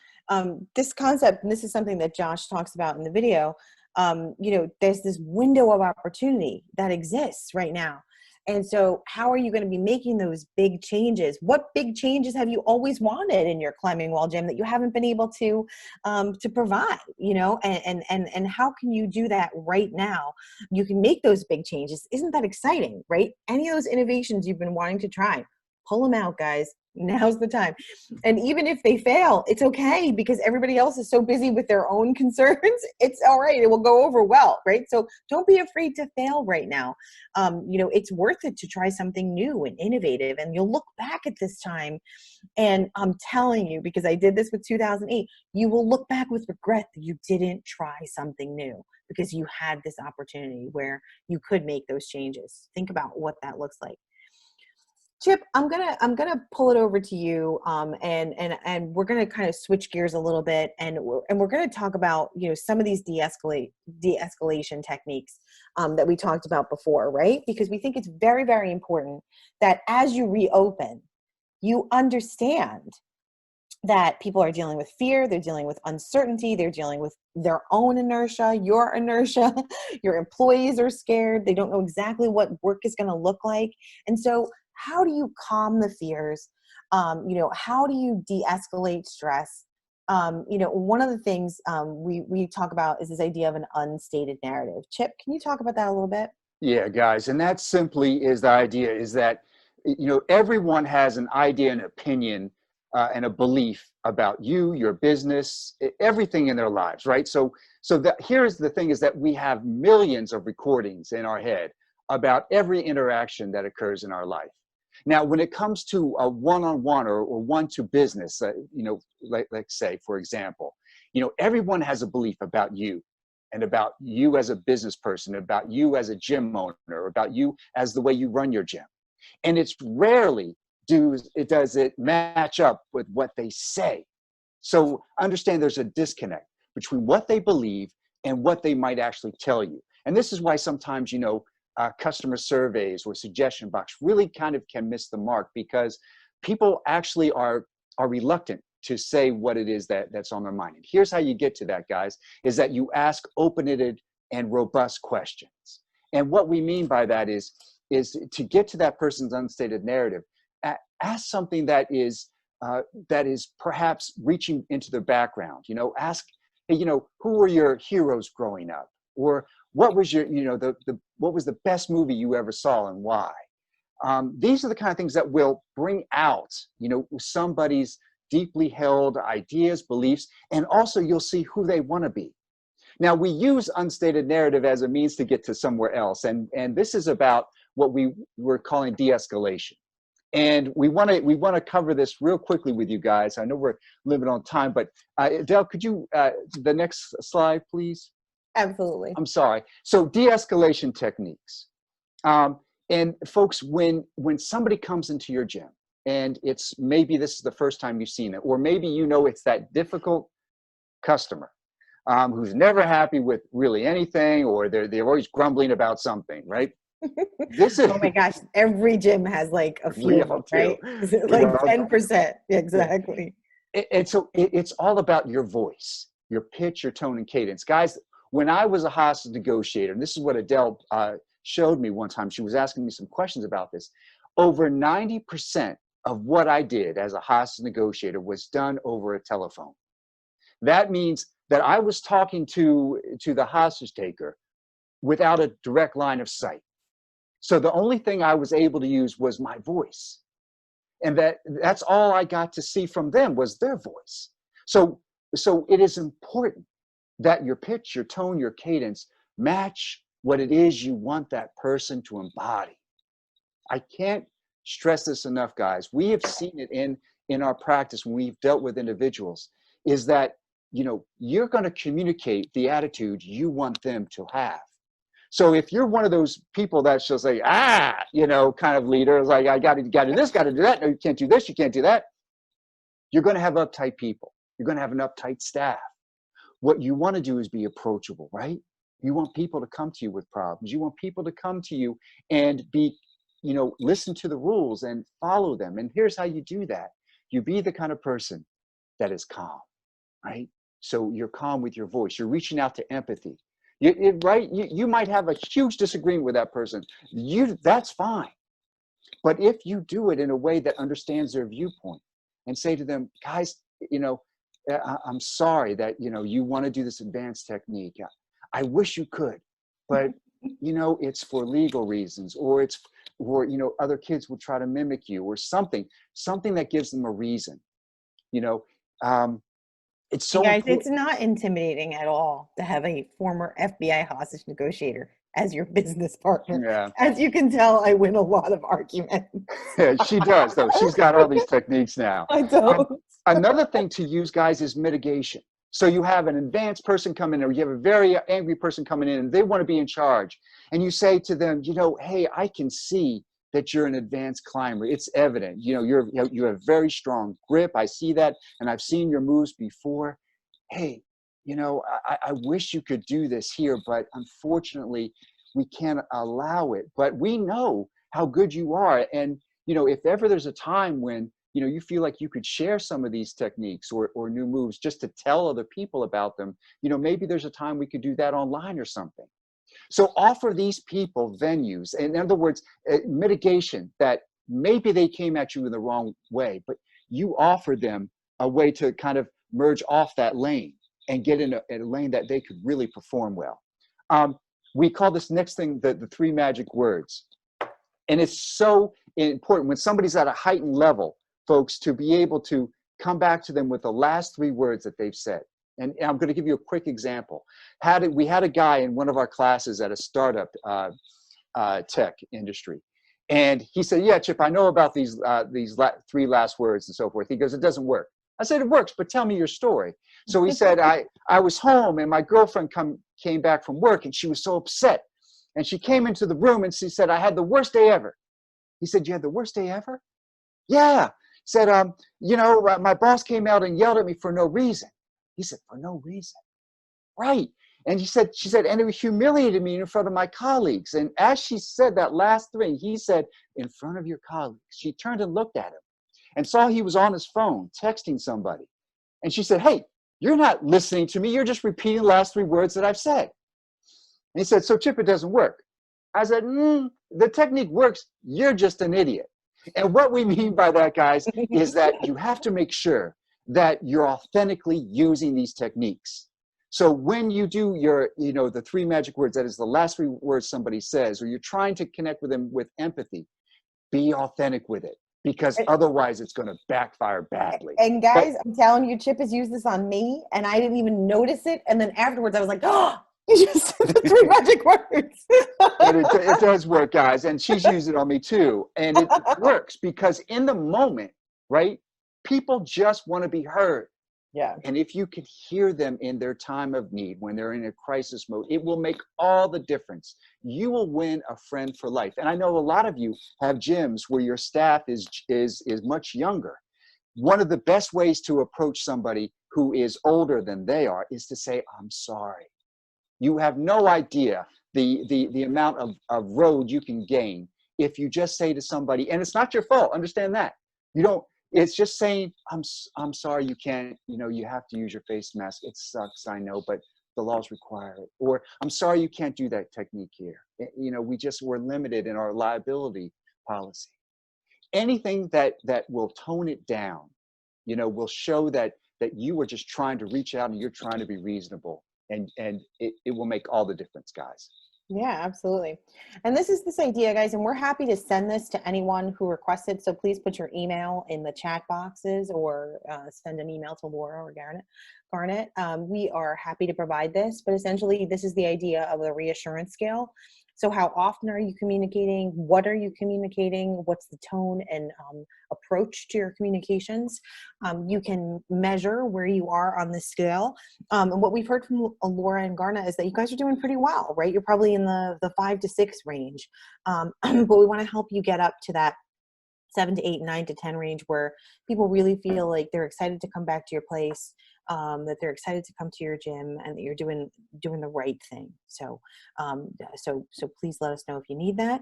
this concept, and this is something that Josh talks about in the video, you know, there's this window of opportunity that exists right now. And so how are you going to be making those big changes? What big changes have you always wanted in your climbing wall gym that you haven't been able to provide, you know, and how can you do that right now? You can make those big changes. Isn't that exciting, right? Any of those innovations you've been wanting to try, pull them out, guys. Now's the time. And even if they fail, it's okay, because everybody else is so busy with their own concerns. It's all right. It will go over well, right? So don't be afraid to fail right now. You know, it's worth it to try something new and innovative, and you'll look back at this time, and I'm telling you, because I did this with 2008, you will look back with regret that you didn't try something new, because you had this opportunity where you could make those changes. Think about what that looks like. Chip, I'm gonna pull it over to you, and we're gonna kind of switch gears a little bit, and we're gonna talk about, you know, some of these de-escalation techniques that we talked about before, right? Because we think it's very, very important that as you reopen, you understand that people are dealing with fear, they're dealing with uncertainty, they're dealing with their own inertia, your inertia, your employees are scared, they don't know exactly what work is gonna look like, and so how do you calm the fears? You know, how do you de-escalate stress? You know, one of the things we talk about is this idea of an unstated narrative. Chip, can you talk about that a little bit? Yeah, guys, and that simply is the idea, is that, you know, everyone has an idea, an opinion, and a belief about you, your business, everything in their lives, right? So here's the thing, is that we have millions of recordings in our head about every interaction that occurs in our life. Now, when it comes to a one-on-one or one-to business, like say, for example, everyone has a belief about you and about you as a business person, about you as a gym owner, about you as the way you run your gym. And it's rarely does it match up with what they say. So understand there's a disconnect between what they believe and what they might actually tell you. And this is why sometimes, customer surveys or suggestion box really kind of can miss the mark, because people actually are reluctant to say what it is that's on their mind. And here's how you get to that, guys, is that you ask open-ended and robust questions. And what we mean by that is to get to that person's unstated narrative, ask something that is perhaps reaching into their background. Ask, hey, who were your heroes growing up? Or what was your, what was the best movie you ever saw and why? These are the kind of things that will bring out, somebody's deeply held ideas, beliefs, and also you'll see who they want to be. Now, we use unstated narrative as a means to get to somewhere else, and this is about what we're calling de-escalation. And we want to cover this real quickly with you guys. I know we're limited on time, but Adele, could you the next slide, please? Absolutely. I'm sorry. So de-escalation techniques. And folks, when somebody comes into your gym, and it's maybe this is the first time you've seen it, or maybe it's that difficult customer who's never happy with really anything, or they're always grumbling about something, right? This is oh my gosh, every gym has like a few, right? Like 10%, exactly. And so it's all about your voice, your pitch, your tone, and cadence. Guys, when I was a hostage negotiator, and this is what Adele showed me one time, she was asking me some questions about this, over 90% of what I did as a hostage negotiator was done over a telephone. That means that I was talking to the hostage taker without a direct line of sight. So the only thing I was able to use was my voice. And that's all I got to see from them was their voice. So it is important that your pitch, your tone, your cadence match what it is you want that person to embody. I can't stress this enough, guys. We have seen it in our practice when we've dealt with individuals, is that you're going to communicate the attitude you want them to have. So if you're one of those people that's just like, kind of leader, like, I got to do this, got to do that. No, you can't do this, you can't do that. You're going to have uptight people. You're going to have an uptight staff. What you want to do is be approachable, right? You want people to come to you with problems. You want people to come to you and be, listen to the rules and follow them. And here's how you do that. You be the kind of person that is calm, right? So you're calm with your voice. You're reaching out to empathy. Right? You might have a huge disagreement with that person. That's fine. But if you do it in a way that understands their viewpoint and say to them, guys, I'm sorry that, you want to do this advanced technique. I wish you could, but, it's for legal reasons, or other kids will try to mimic you, or something that gives them a reason, It's so guys, it's not intimidating at all to have a former FBI hostage negotiator as your business partner. Yeah. As you can tell, I win a lot of arguments. Yeah, she does, though. She's got all these techniques now. I don't. Another thing to use, guys, is mitigation. So you have an advanced person come in, or you have a very angry person coming in, and they want to be in charge. And you say to them, hey, I can see that you're an advanced climber. It's evident. You have very strong grip. I see that, and I've seen your moves before. Hey, I wish you could do this here, but unfortunately, we can't allow it. But we know how good you are. And, if ever there's a time when, you feel like you could share some of these techniques or new moves just to tell other people about them, maybe there's a time we could do that online or something. So offer these people venues, in other words, mitigation, that maybe they came at you in the wrong way, but you offer them a way to kind of merge off that lane and get in a lane that they could really perform well. We call this next thing the three magic words. And it's so important when somebody's at a heightened level, folks, to be able to come back to them with the last three words that they've said. And I'm going to give you a quick example. We had a guy in one of our classes at a startup tech industry. And he said, yeah, Chip, I know about these three last words and so forth. He goes, it doesn't work. I said, it works, but tell me your story. So he said, I was home and my girlfriend came back from work and she was so upset. And she came into the room and she said, I had the worst day ever. He said, you had the worst day ever? Yeah. Said, my boss came out and yelled at me for no reason. He said, for no reason. Right. And she said, and it humiliated me in front of my colleagues. And as she said that last thing, he said, in front of your colleagues. She turned and looked at him and saw he was on his phone texting somebody. And she said, hey, you're not listening to me. You're just repeating the last three words that I've said. And he said, so Chip, it doesn't work. I said, the technique works. You're just an idiot. And what we mean by that, guys, is that you have to make sure that you're authentically using these techniques. So when you do your, the three magic words, that is the last three words somebody says, or you're trying to connect with them with empathy, be authentic with it, because otherwise it's going to backfire badly. And guys, I'm telling you, Chip has used this on me and I didn't even notice it. And then afterwards I was like, oh, you just said the three magic words. But it does work, guys. And she's used it on me too. And it works because in the moment, right, people just want to be heard. Yeah. And if you can hear them in their time of need, when they're in a crisis mode, it will make all the difference. You will win a friend for life. And I know a lot of you have gyms where your staff is much younger. One of the best ways to approach somebody who is older than they are is to say, I'm sorry. You have no idea the amount of road you can gain if you just say to somebody, and it's not your fault, understand that. It's just saying, I'm sorry you can't, you have to use your face mask. It sucks, I know, but the laws require it. Or I'm sorry you can't do that technique here. We're limited in our liability policy. Anything that will tone it down, will show that you were just trying to reach out and you're trying to be reasonable. And it will make all the difference, guys. Yeah, absolutely. And this idea, guys, and we're happy to send this to anyone who requests it. So please put your email in the chat boxes or send an email to Laura or Garnet. We are happy to provide this, but essentially this is the idea of the reassurance scale. So how often are you communicating? What are you communicating? What's the tone and approach to your communications? You can measure where you are on the scale. And what we've heard from Laura and Garna is that you guys are doing pretty well, right? You're probably in the 5 to 6 range. But we want to help you get up to that 7 to 8, 9 to 10 range where people really feel like they're excited to come back to your place, that they're excited to come to your gym, and that you're doing the right thing. So, so please let us know if you need that.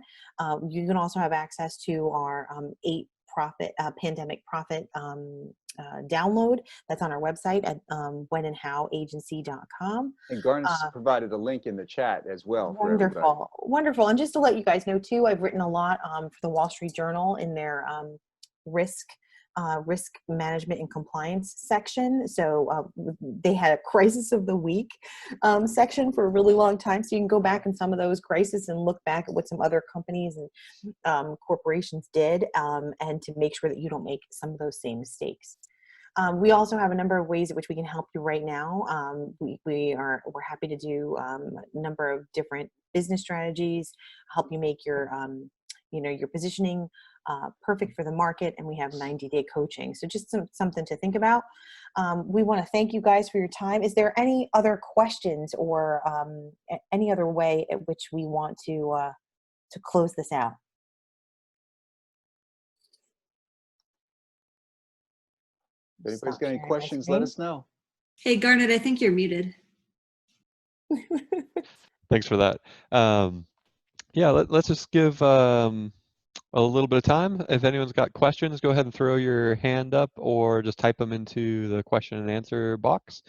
You can also have access to our 8 pandemic profit download that's on our website at whenandhowagency.com. And Garnis provided a link in the chat as well. Wonderful. And just to let you guys know too, I've written a lot for the Wall Street Journal in their risk management and compliance section. So they had a crisis of the week section for a really long time. So you can go back in some of those crises and look back at what some other companies and corporations did, and to make sure that you don't make some of those same mistakes. We also have a number of ways in which we can help you right now. We're happy to do a number of different business strategies, help you make your your positioning perfect for the market, and we have 90-day coaching. So just something to think about. We want to thank you guys for your time. Is there any other questions or any other way at which we want to close this out? If anybody's got any questions, let us know. Hey, Garnet, I think you're muted. Thanks for that. Yeah, let's just give a little bit of time. If anyone's got questions, go ahead and throw your hand up or just type them into the question and answer box.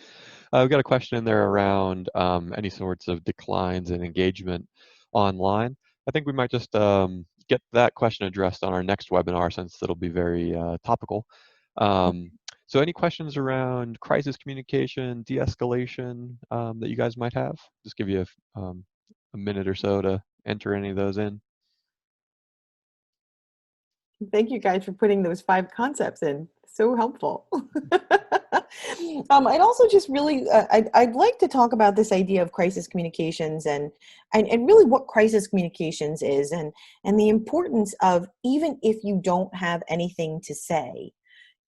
We've got a question in there around any sorts of declines in engagement online. I think we might just get that question addressed on our next webinar, since it'll be very topical. So any questions around crisis communication, de-escalation that you guys might have? Just give you a minute or so to enter any of those in. Thank you guys for putting those 5 concepts in. So helpful. I'd also just really, I'd like to talk about this idea of crisis communications and really what crisis communications is and the importance of, even if you don't have anything to say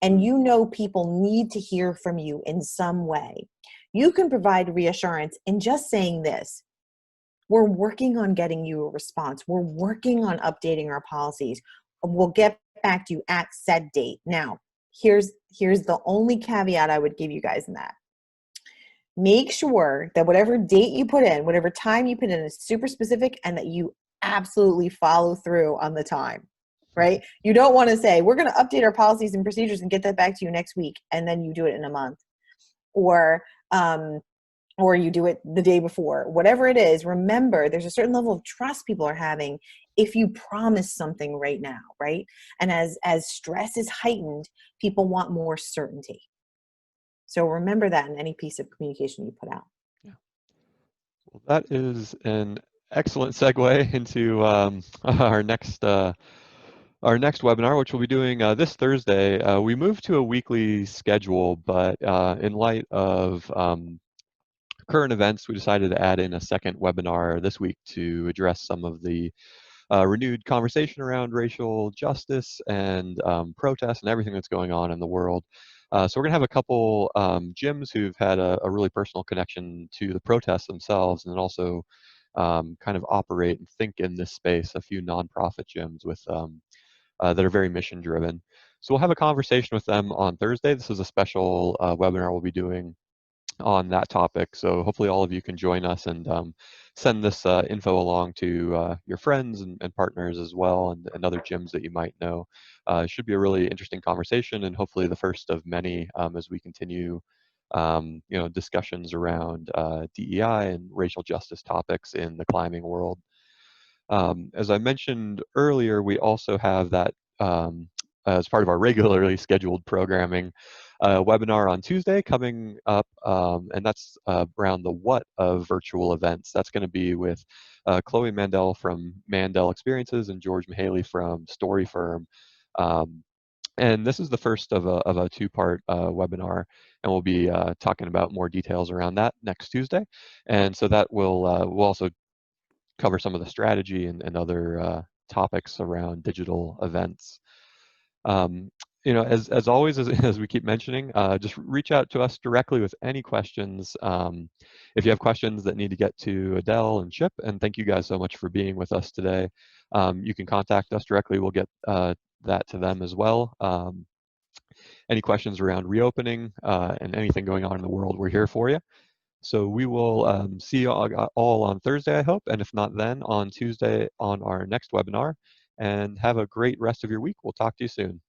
and you know people need to hear from you in some way, you can provide reassurance in just saying this: we're working on getting you a response. We're working on updating our policies. We'll get back to you at said date. Now, here's the only caveat I would give you guys in that. Make sure that whatever date you put in, whatever time you put in, is super specific and that you absolutely follow through on the time, right? You don't want to say, we're going to update our policies and procedures and get that back to you next week, and then you do it in a month. Or you do it the day before. Whatever it is, remember, there's a certain level of trust people are having if you promise something right now, right? And as stress is heightened, people want more certainty. So remember that in any piece of communication you put out. Yeah. Well, that is an excellent segue into our next webinar, which we'll be doing this Thursday. We moved to a weekly schedule, but in light of current events, we decided to add in a second webinar this week to address some of the renewed conversation around racial justice and protests and everything that's going on in the world. So we're going to have a couple gyms who've had a really personal connection to the protests themselves, and then also kind of operate and think in this space, a few nonprofit gyms with that are very mission driven. So we'll have a conversation with them on Thursday. This is a special webinar we'll be doing on that topic. So hopefully all of you can join us and send this info along to your friends and partners as well, and other gyms that you might know. It should be a really interesting conversation, and hopefully the first of many as we continue discussions around DEI and racial justice topics in the climbing world. As I mentioned earlier, we also have that as part of our regularly scheduled programming, webinar on Tuesday coming up, and that's around the what of virtual events. That's going to be with Chloe Mandel from Mandel Experiences and George Mahaley from Story Firm. And this is the first of a two-part webinar, and we'll be talking about more details around that next Tuesday. And so that will we'll also cover some of the strategy and other topics around digital events. As always, as we keep mentioning, just reach out to us directly with any questions. If you have questions that need to get to Adele and Chip, and thank you guys so much for being with us today. You can contact us directly. We'll get that to them as well. Any questions around reopening and anything going on in the world, we're here for you. So we will see you all on Thursday, I hope, and if not then, on Tuesday on our next webinar. And have a great rest of your week. We'll talk to you soon.